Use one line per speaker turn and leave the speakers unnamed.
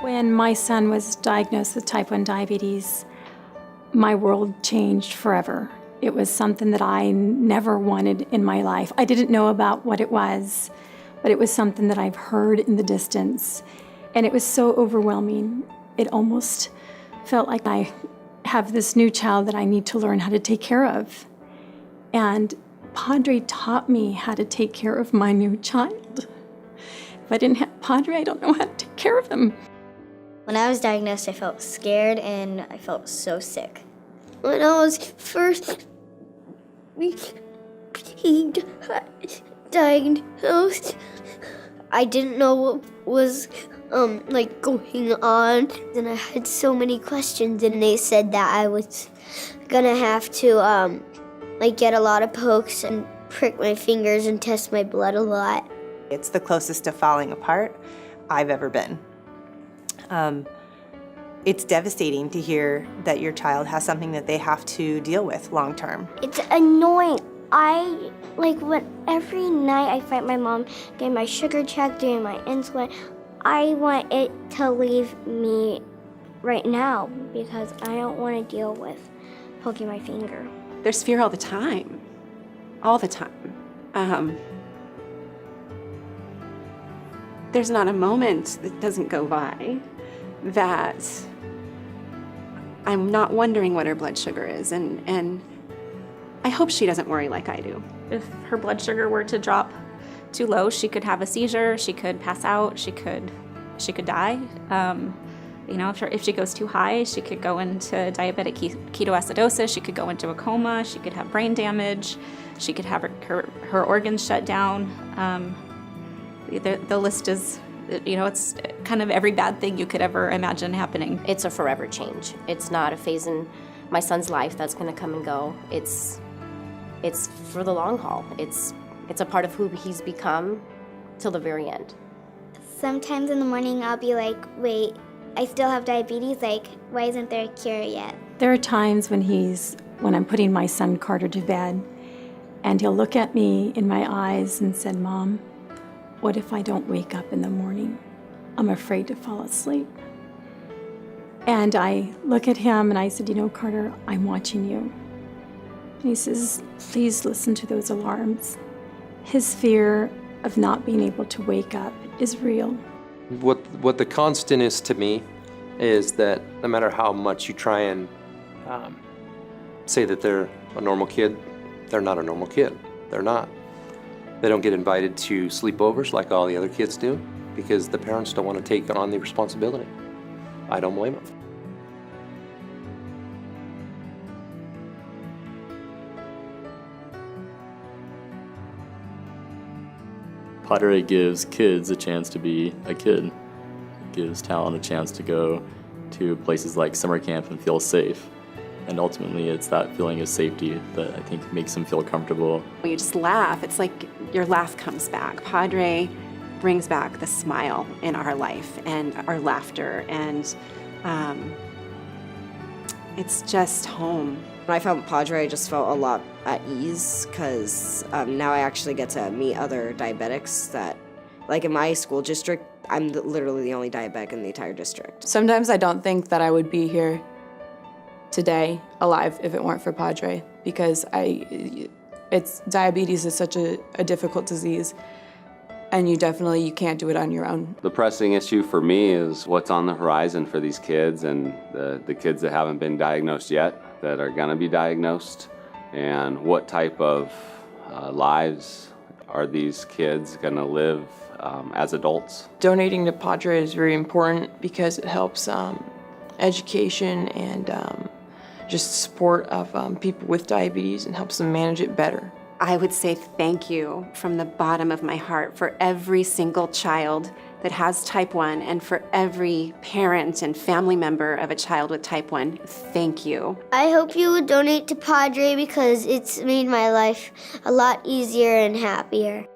When my son was diagnosed with type 1 diabetes, my world changed forever. It was something that I never wanted in my life. I didn't know about what it was, but it was something that I've heard in the distance. And it was so overwhelming. It almost felt like I have this new child that I need to learn how to take care of. And PADRE taught me how to take care of my new child. If I didn't have PADRE, I don't know how to take care of him.
When I was diagnosed, I felt scared and I felt so sick. When I was first being diagnosed, I didn't know what was going on. And I had so many questions, and they said that I was gonna have to get a lot of pokes and prick my fingers and test my blood a lot.
It's the closest to falling apart I've ever been. It's devastating to hear that your child has something that they have to deal with long term.
It's annoying. Every night I fight my mom getting my sugar checked, doing my insulin. I want it to leave me right now because I don't want to deal with poking my finger.
There's fear all the time. All the time. There's not a moment that doesn't go by that I'm not wondering what her blood sugar is, and I hope she doesn't worry like I do.
If her blood sugar were to drop too low, she could have a seizure, she could pass out, she could die. If she goes too high, she could go into diabetic ketoacidosis, she could go into a coma, she could have brain damage, she could have her organs shut down. The list is, it's kind of every bad thing you could ever imagine happening.
It's a forever change. It's not a phase in my son's life that's going to come and go. It's for the long haul. It's a part of who he's become till the very end.
Sometimes in the morning I'll be like, wait, I still have diabetes? Why isn't there a cure yet?
There are times when I'm putting my son Carter to bed, and he'll look at me in my eyes and said, Mom, what if I don't wake up in the morning? I'm afraid to fall asleep. And I look at him and I said, Carter, I'm watching you. And he says, please listen to those alarms. His fear of not being able to wake up is real.
What the constant is to me is that no matter how much you try and say that they're a normal kid, they're not a normal kid. They're not. They don't get invited to sleepovers like all the other kids do because the parents don't want to take on the responsibility. I don't blame them.
PADRE gives kids a chance to be a kid. It gives Talon a chance to go to places like summer camp and feel safe. And ultimately, it's that feeling of safety that I think makes them feel comfortable.
You just laugh. It's like your laugh comes back. PADRE brings back the smile in our life and our laughter, and it's just home.
When I found PADRE, I just felt a lot at ease because now I actually get to meet other diabetics that, in my school district, I'm literally the only diabetic in the entire district.
Sometimes I don't think that I would be here today alive if it weren't for PADRE, because diabetes is such a difficult disease, and you can't do it on your own.
The pressing issue for me is what's on the horizon for these kids and the kids that haven't been diagnosed yet that are going to be diagnosed, and what type of lives are these kids going to live as adults.
Donating to PADRE is very important because it helps education and just support of people with diabetes and helps them manage it better.
I would say thank you from the bottom of my heart for every single child that has type 1 and for every parent and family member of a child with type 1. Thank you.
I hope you would donate to PADRE because it's made my life a lot easier and happier.